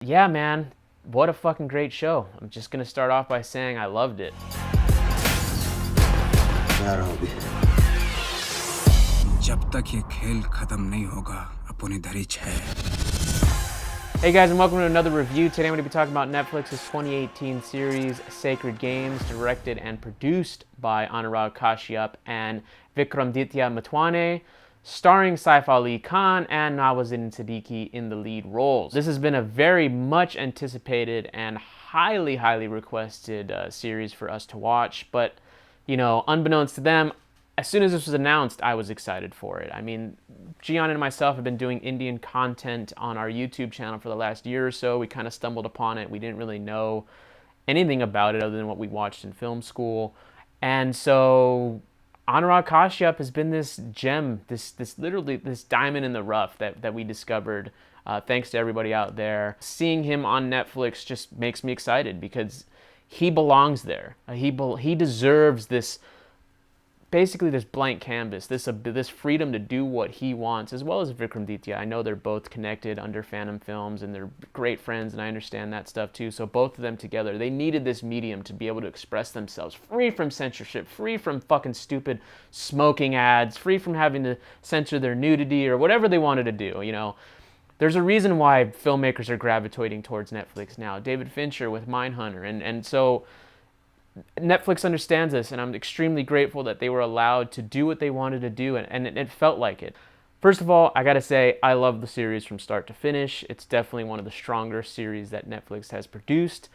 Yeah, man, what a fucking great show. I'm just gonna start off by saying I loved it. जब तक ये खेल खत्म नहीं होगा, अपनी धरिच है. Hey guys, and welcome to another review. Today I'm going to be talking about Netflix's 2018 series Sacred Games, directed and produced by Anurag, Kashyap and Vikramaditya Motwane, starring Saif Ali Khan and Nawazuddin Siddiqui in the lead roles. This has been a very much anticipated and highly requested series for us to watch, but you know, unbeknownst to them, as soon as this was announced, I was excited for it. I mean, Gian and myself have been doing Indian content on our YouTube channel for the last year or so. We kind of stumbled upon it. We didn't really know anything about it other than what we watched in film school. And so Anurag Kashyap has been this gem, this literally this diamond in the rough that we discovered thanks to everybody out there. Seeing him on Netflix just makes me excited because he belongs there. He deserves this, basically this blank canvas, this freedom to do what he wants, as well as Vikramaditya. I know they're both connected under Phantom Films and they're great friends, and I understand that stuff too. So both of them together, they needed this medium to be able to express themselves, free from censorship, free from fucking stupid smoking ads, free from having to censor their nudity or whatever they wanted to do, you know. There's a reason why filmmakers are gravitating towards Netflix now. David Fincher with Mindhunter, and so Netflix understands this, and I'm extremely grateful that they were allowed to do what they wanted to do, and it felt like it. First of all, I gotta say, I love the series from start to finish. It's definitely one of the stronger series that Netflix has produced.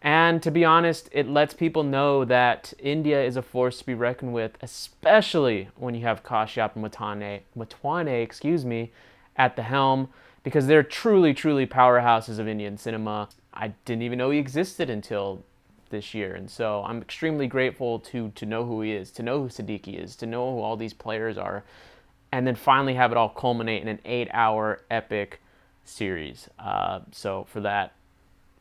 And to be honest, it lets people know that India is a force to be reckoned with, especially when you have Kashyap and Motwane, at the helm, because they're truly powerhouses of Indian cinema. I didn't even know he existed until this year, and so I'm extremely grateful to know who he is, to know who Siddiqui is, to know who all these players are, and then finally have it all culminate in an 8-hour epic series. So for that,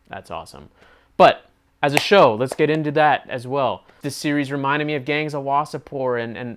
that's awesome. But as a show, let's get into that as well. This series reminded me of Gangs of Wasseypur, and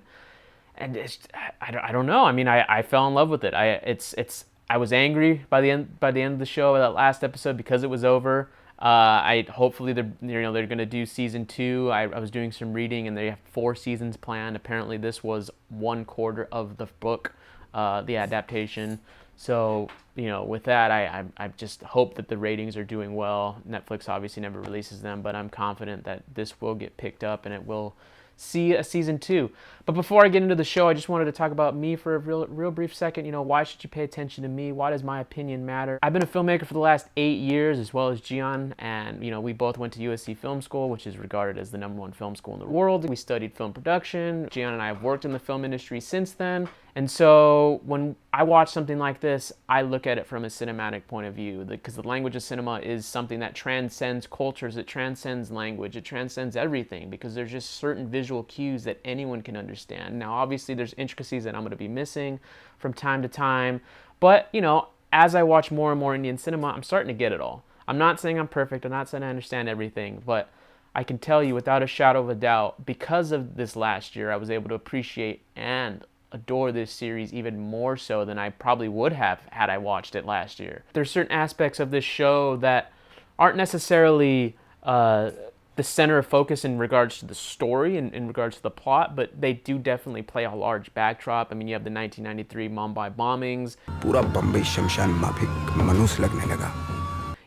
it's, I don't know. I mean, I fell in love with it. I was angry by the end of the show, that last episode, because it was over. Hopefully they're gonna do season 2. I was doing some reading, and they have 4 seasons planned. Apparently this was 1/4 of the book, the adaptation. So you know, with that, I just hope that the ratings are doing well. Netflix obviously never releases them, but I'm confident that this will get picked up and it will see a season 2. But before I get into the show, I just wanted to talk about me for a real brief second. You know, why should you pay attention to me? Why does my opinion matter? I've been a filmmaker for the last 8 years, as well as Gian, and you know, we both went to USC Film School, which is regarded as the #1 film school in the world. We studied film production. Gian and I have worked in the film industry since then. And so when I watch something like this, I look at it from a cinematic point of view, because the language of cinema is something that transcends cultures, it transcends language, it transcends everything, because there's just certain visual cues that anyone can understand. Now, obviously, there's intricacies that I'm going to be missing from time to time, but, you know, as I watch more and more Indian cinema, I'm starting to get it all. I'm not saying I'm perfect, I'm not saying I understand everything, but I can tell you without a shadow of a doubt, because of this last year, I was able to appreciate and adore this series even more so than I probably would have had I watched it last year. There's certain aspects of this show that aren't necessarily the center of focus in regards to the story and in regards to the plot, but they do definitely play a large backdrop. I mean, you have the 1993 Mumbai bombings. Pura Bombay shamshan mafik manus lagne laga.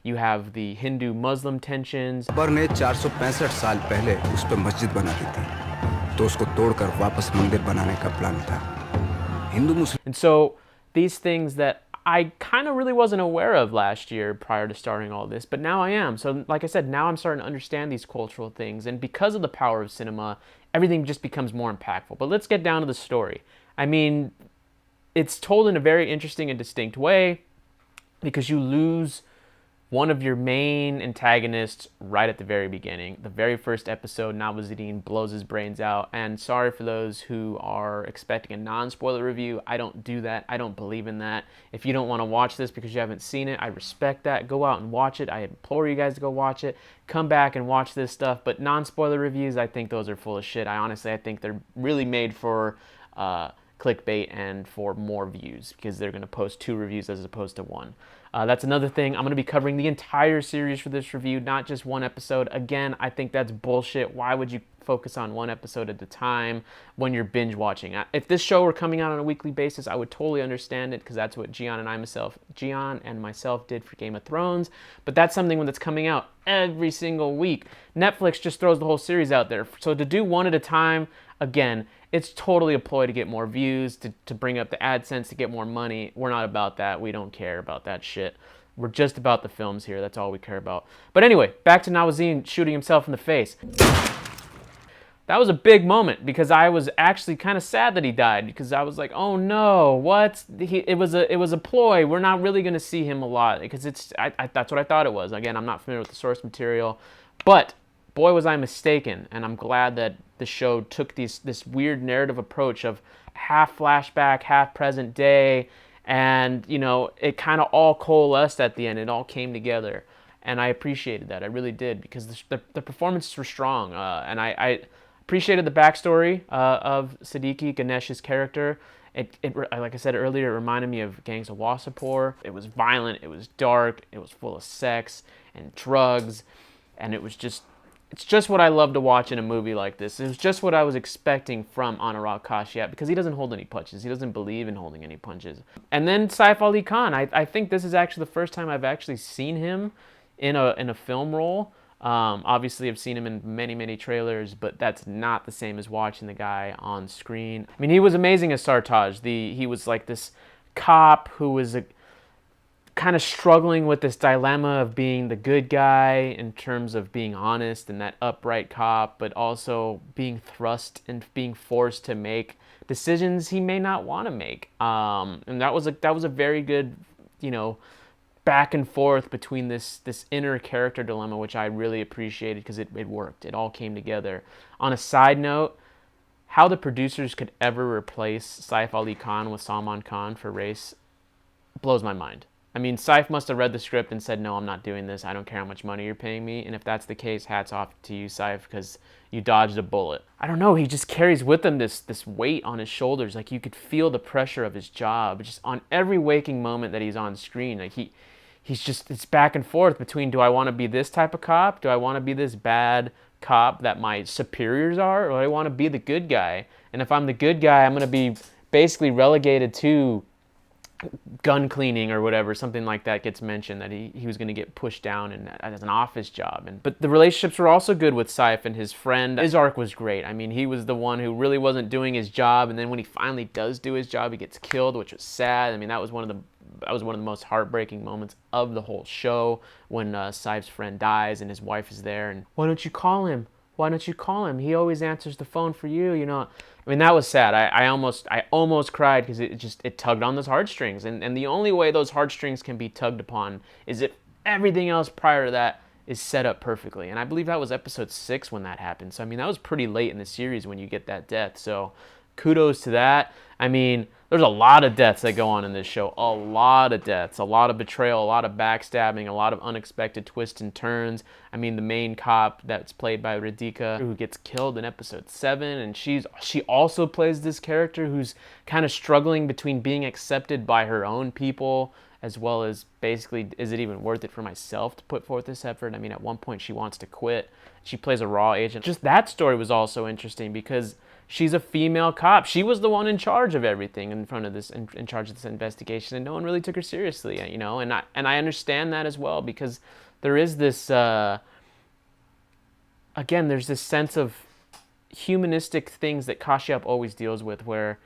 You have the Hindu-Muslim tensions. Akbar ने 465 साल पहले उस पे मस्जिद बना दी थी, तो उसको तोड़कर वापस मंदिर बनाने का प्लान था. And so these things that I kind of really wasn't aware of last year prior to starting all this, but now I am. So like I said, now I'm starting to understand these cultural things, and because of the power of cinema, everything just becomes more impactful. But let's get down to the story. I mean, it's told in a very interesting and distinct way, because you lose one of your main antagonists right at the very beginning. The very first episode, Nawazuddin blows his brains out. And sorry for those who are expecting a non-spoiler review. I don't do that. I don't believe in that. If you don't want to watch this because you haven't seen it, I respect that. Go out and watch it. I implore you guys to go watch it. Come back and watch this stuff. But non-spoiler reviews, I think those are full of shit. I think they're really made for clickbait and for more views, because they're going to post 2 reviews as opposed to 1. That's another thing. I'm going to be covering the entire series for this review, not just one episode. Again, I think that's bullshit. Why would you focus on one episode at a time when you're binge watching? If this show were coming out on a weekly basis, I would totally understand it, because that's what Gian and myself did for Game of Thrones. But that's something that's coming out every single week. Netflix just throws the whole series out there. So to do one at a time, again, it's totally a ploy to get more views, to bring up the AdSense, to get more money. We're not about that. We don't care about that shit. We're just about the films here. That's all we care about. But anyway, back to Nawazin shooting himself in the face. That was a big moment, because I was actually kind of sad that he died, because I was like, oh no, what? It was a ploy. We're not really going to see him a lot, because that's what I thought it was. Again, I'm not familiar with the source material, but boy, was I mistaken, and I'm glad that the show took this weird narrative approach of half flashback, half present day, and, you know, it kind of all coalesced at the end. It all came together, and I appreciated that. I really did, because the performances were strong, and I appreciated the backstory of Siddiqui, Ganesh's character. It, like I said earlier, it reminded me of Gangs of Wasseypur. It was violent, it was dark, it was full of sex and drugs, and it's just what I love to watch in a movie like this. It was just what I was expecting from Anurag Kashyap, because he doesn't hold any punches. He doesn't believe in holding any punches. And then Saif Ali Khan. I think this is actually the first time I've actually seen him in a film role. Obviously, I've seen him in many, many trailers, but that's not the same as watching the guy on screen. I mean, he was amazing as Sartaj. He was like this cop who was kind of struggling with this dilemma of being the good guy in terms of being honest and that upright cop, but also being thrust and being forced to make decisions he may not want to make. And that was a very good, you know, back and forth between this inner character dilemma, which I really appreciated, because it worked. It all came together. On a side note, how the producers could ever replace Saif Ali Khan with Salman Khan for race blows my mind. I mean, Saif must have read the script and said, no, I'm not doing this. I don't care how much money you're paying me. And if that's the case, hats off to you, Saif, because you dodged a bullet. I don't know. He just carries with him this weight on his shoulders. Like, you could feel the pressure of his job. Just on every waking moment that he's on screen, like it's back and forth between, do I want to be this type of cop? Do I want to be this bad cop that my superiors are? Or do I want to be the good guy? And if I'm the good guy, I'm going to be basically relegated to gun cleaning or whatever. Something like that gets mentioned, that he was going to get pushed down as an office job. But the relationships were also good with Saif and his friend. His arc was great. I mean, he was the one who really wasn't doing his job, and then when he finally does do his job, he gets killed, which was sad. I mean, that was one of the most heartbreaking moments of the whole show, when Saif's friend dies and his wife is there, and why don't you call him? Why don't you call him? He always answers the phone for you, you know. I mean, that was sad. I almost cried, because it tugged on those heartstrings. And the only way those heartstrings can be tugged upon is if everything else prior to that is set up perfectly. And I believe that was episode 6 when that happened. So, I mean, that was pretty late in the series when you get that death. So, kudos to that. I mean, there's a lot of deaths that go on in this show. A lot of deaths, a lot of betrayal, a lot of backstabbing, a lot of unexpected twists and turns. I mean, the main cop that's played by Radhika, who gets killed in episode 7, and she also plays this character who's kind of struggling between being accepted by her own people, as well as basically, is it even worth it for myself to put forth this effort? I mean, at one point she wants to quit. She plays a raw agent. Just that story was also interesting, because she's a female cop. She was the one in charge of everything in charge of this investigation, and no one really took her seriously, you know. And I understand that as well, because there is this again, there's this sense of humanistic things that Kashyap always deals with, where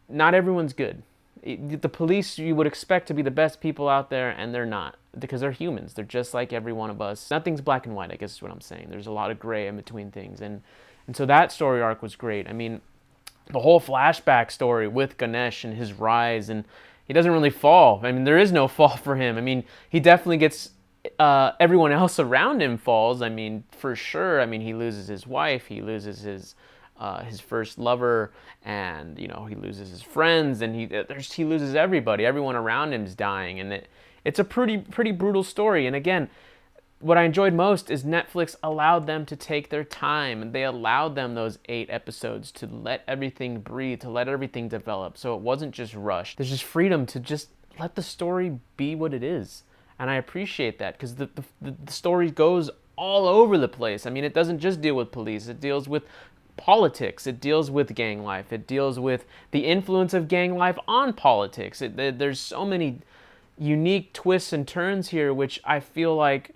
not everyone's good. The police, you would expect to be the best people out there, and they're not, because they're humans. They're just like every one of us. Nothing's black and white, I guess is what I'm saying. There's a lot of gray in between things, and so that story arc was great. I mean, the whole flashback story with Ganesh and his rise, and he doesn't really fall. I mean, there is no fall for him. I mean, he definitely gets, everyone else around him falls. I mean, for sure. I mean, he loses his wife, he loses his first lover, and, you know, he loses his friends, and he loses everybody. Everyone around him is dying, and it's a pretty brutal story. And again, what I enjoyed most is Netflix allowed them to take their time, and they allowed them those 8 episodes to let everything breathe, to let everything develop. So it wasn't just rushed. There's just freedom to just let the story be what it is. And I appreciate that, because the story goes all over the place. I mean, it doesn't just deal with police. It deals with politics. It deals with gang life. It deals with the influence of gang life on politics. There's so many unique twists and turns here, which I feel like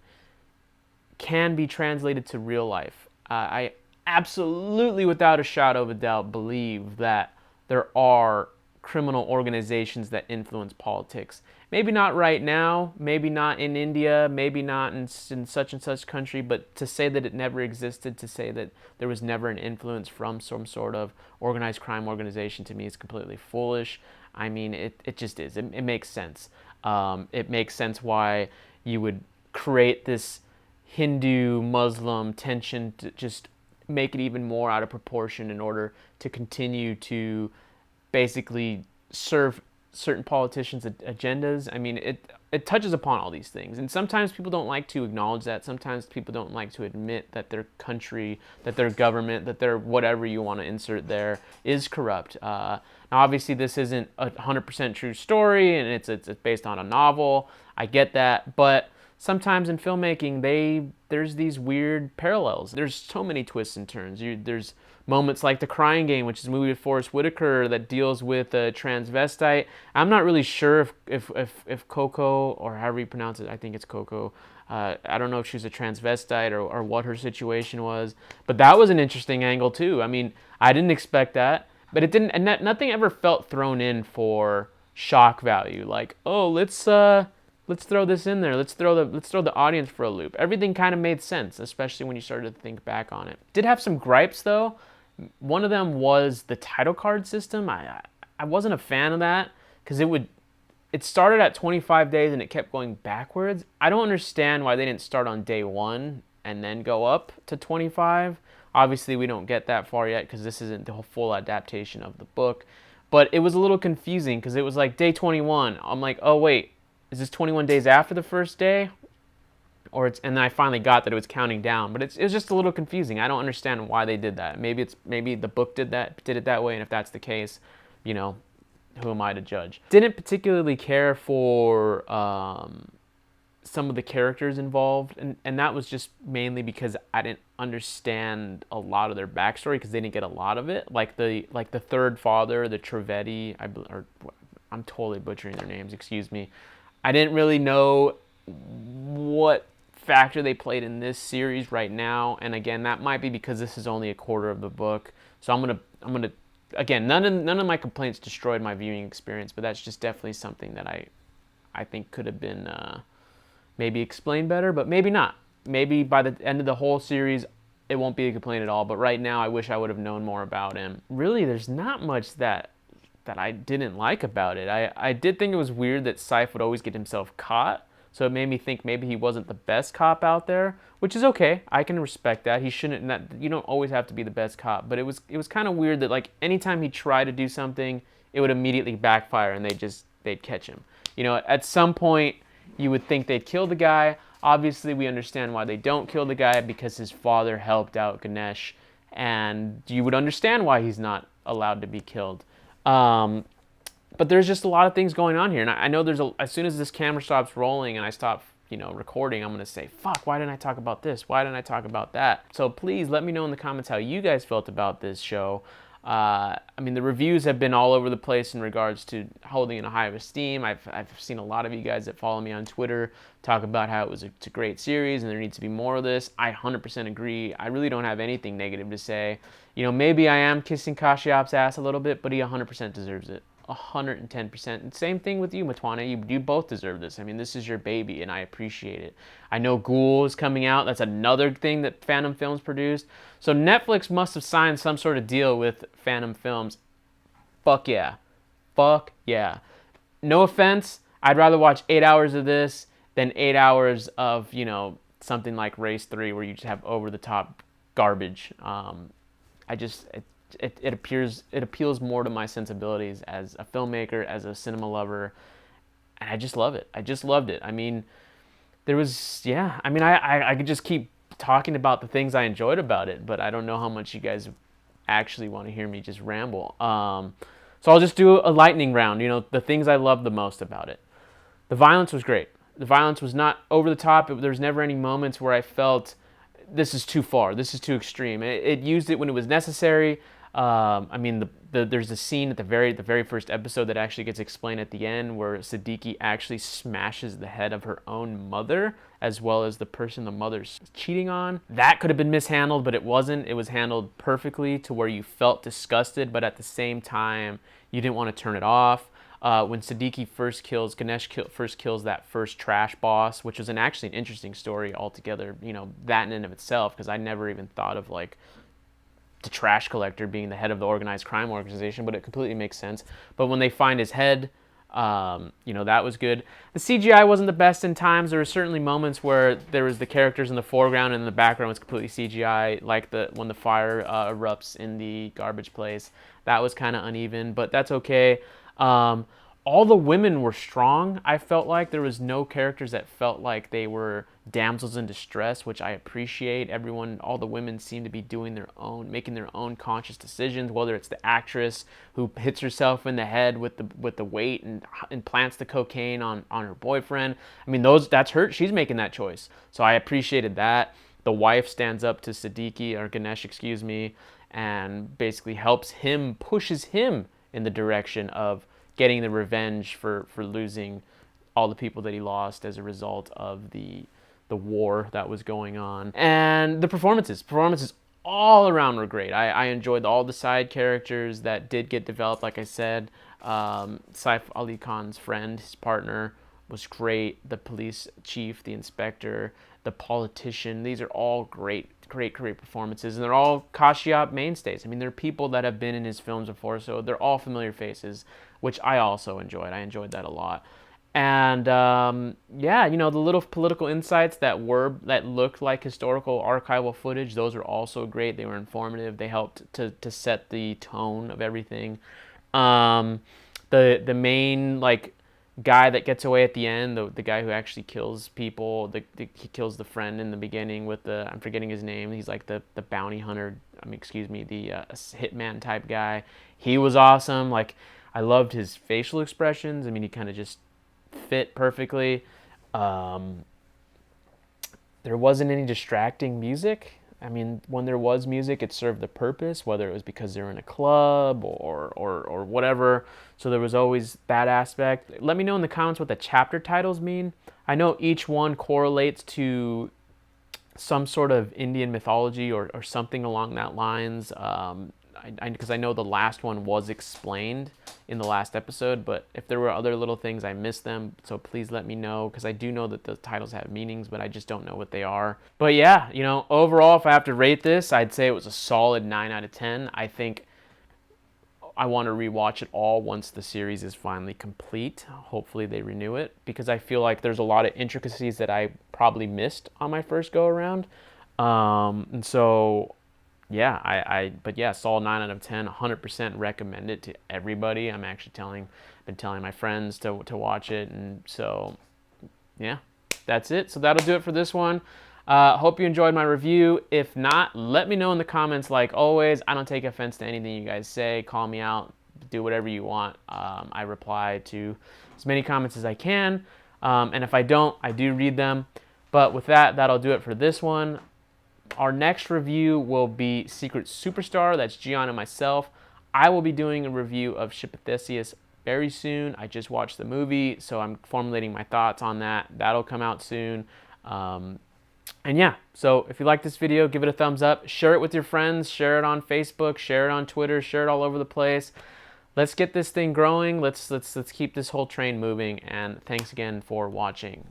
can be translated to real life. I absolutely, without a shadow of a doubt, believe that there are criminal organizations that influence politics. Maybe not right now, maybe not in India, maybe not in such and such country, but to say that it never existed, to say that there was never an influence from some sort of organized crime organization, to me is completely foolish. I mean, it just is. It makes sense. It makes sense why you would create this Hindu-Muslim tension to just make it even more out of proportion in order to continue to basically serve certain politicians' agendas. I mean, it touches upon all these things. And sometimes people don't like to acknowledge that. Sometimes people don't like to admit that their country, that their government, that their whatever you want to insert there is corrupt. Now, obviously, this isn't a 100% true story, and it's based on a novel. I get that. But sometimes in filmmaking, there's these weird parallels. There's so many twists and turns. There's moments like The Crying Game, which is a movie with Forrest Whitaker that deals with a transvestite. I'm not really sure if Coco, or however you pronounce it, I think it's Coco. I don't know if she was a transvestite or what her situation was, but that was an interesting angle too. I mean, I didn't expect that, but it didn't, and nothing ever felt thrown in for shock value. Like, oh, let's throw this in there. Let's throw the audience for a loop. Everything kind of made sense, especially when you started to think back on it. Did have some gripes though. One of them was the title card system. I wasn't a fan of that, because it started at 25 days and it kept going backwards. I don't understand why they didn't start on day 1 and then go up to 25. Obviously, we don't get that far yet because this isn't the full adaptation of the book. But it was a little confusing because it was like day 21. I'm like, oh wait, is this 21 days after the first day? And then I finally got that it was counting down, but it was just a little confusing. I don't understand why they did that. Maybe the book did it that way, and if that's the case, who am I to judge? Didn't particularly care for some of the characters involved, and that was just mainly because I didn't understand a lot of their backstory, because they didn't get a lot of it. Like the third father, the Trivedi, I'm totally butchering their names. Excuse me. I didn't really know what factor they played in this series right now, and again, that might be because this is only a quarter of the book. So I'm gonna again, none of my complaints destroyed my viewing experience, but that's just definitely something that I think could have been maybe explained better, but maybe not. Maybe by the end of the whole series, it won't be a complaint at all. But right now, I wish I would have known more about him. Really, there's not much that I didn't like about it. I did think it was weird that Saif would always get himself caught. So it made me think maybe he wasn't the best cop out there, which is okay. I can respect that. He shouldn't. You don't always have to be the best cop, but it was kind of weird that like anytime he tried to do something, it would immediately backfire and they'd catch him. At some point you would think they'd kill the guy. Obviously, we understand why they don't kill the guy, because his father helped out Ganesh, and you would understand why he's not allowed to be killed. But there's just a lot of things going on here. And I know as soon as this camera stops rolling and I stop, recording, I'm going to say, fuck, why didn't I talk about this? Why didn't I talk about that? So please let me know in the comments how you guys felt about this show. The reviews have been all over the place in regards to holding in a high esteem. I've seen a lot of you guys that follow me on Twitter talk about how it's a great series and there needs to be more of this. I 100% agree. I really don't have anything negative to say. Maybe I am kissing Kashyap's ass a little bit, but he 100% deserves it. 110%. And same thing with you, Motwane. You both deserve this. This is your baby, and I appreciate it. I know Ghoul is coming out. That's another thing that Phantom Films produced. So Netflix must have signed some sort of deal with Phantom Films. Fuck yeah. Fuck yeah. No offense. I'd rather watch 8 hours of this than 8 hours of, something like Race 3 where you just have over-the-top garbage. It appeals more to my sensibilities as a filmmaker, as a cinema lover, and I just love it. I just loved it. There was, I could just keep talking about the things I enjoyed about it, but I don't know how much you guys actually want to hear me just ramble. So I'll just do a lightning round, the things I love the most about it. The violence was great. The violence was not over the top. There was never any moments where I felt this is too far, this is too extreme. It used it when it was necessary. I mean, there's a scene at the very first episode that actually gets explained at the end where Siddiqui actually smashes the head of her own mother, as well as the person the mother's cheating on. That could have been mishandled, but it wasn't. It was handled perfectly to where you felt disgusted, but at the same time, you didn't want to turn it off. When Siddiqui first kills that first trash boss, which was actually an interesting story altogether, you know, that in and of itself, because I never even thought of like the trash collector being the head of the organized crime organization, but it completely makes sense. But when they find his head, you know, that was good. The CGI wasn't the best in times. There were certainly moments where there was the characters in the foreground and in the background was completely CGI, like when the fire erupts in the garbage place. That was kind of uneven, but that's okay. All the women were strong. I felt like there was no characters that felt like they were damsels in distress, which I appreciate. All the women seem to be making their own conscious decisions, whether it's the actress who hits herself in the head with the weight and implants the cocaine on her boyfriend. I mean, that's her. She's making that choice. So I appreciated that. The wife stands up to Siddiqui, or Ganesh, excuse me, and basically pushes him in the direction of getting the revenge for losing all the people that he lost as a result of the war that was going on. And the performances all around were great. I enjoyed all the side characters that did get developed. Like I said, Saif Ali Khan's friend, his partner, was great. The police chief, the inspector, the politician, these are all great performances, and they're all Kashyap mainstays. I mean, they're people that have been in his films before, so they're all familiar faces, which I also enjoyed. I enjoyed that a lot. And yeah, you know, the little political insights that looked like historical archival footage, those are also great. They were informative. They helped to set the tone of everything. The main like guy that gets away at the end, the guy who actually kills people, he kills the friend in the beginning with I'm forgetting his name. He's like the bounty hunter. I mean, excuse me, the hitman type guy. He was awesome. Like, I loved his facial expressions. I mean, he kind of just fit perfectly. There wasn't any distracting music. I mean, when there was music, it served the purpose, whether it was because they're in a club or whatever. So there was always that aspect. Let me know in the comments what the chapter titles mean. I know each one correlates to some sort of Indian mythology or something along that lines. Because I know the last one was explained in the last episode, but if there were other little things, I missed them, so please let me know, because I do know that the titles have meanings, but I just don't know what they are. But yeah, you know, overall, if I have to rate this, I'd say it was a solid 9 out of 10. I think I want to rewatch it all once the series is finally complete. Hopefully they renew it, because I feel like there's a lot of intricacies that I probably missed on my first go around. And so yeah, but yeah, solid 9 out of 10, 100% recommend it to everybody. I'm actually been telling my friends to watch it, and so yeah, that's it. So that'll do it for this one. Hope you enjoyed my review. If not, let me know in the comments. Like always, I don't take offense to anything you guys say. Call me out, do whatever you want. I reply to as many comments as I can, and if I don't, I do read them. But with that, that'll do it for this one. Our next review will be Secret Superstar. That's Gian and myself. I will be doing a review of Ship of Theseus very soon. I just watched the movie, so I'm formulating my thoughts on that. That'll come out soon. And yeah, so if you like this video, give it a thumbs up. Share it with your friends. Share it on Facebook. Share it on Twitter. Share it all over the place. Let's get this thing growing. Let's keep this whole train moving. And thanks again for watching.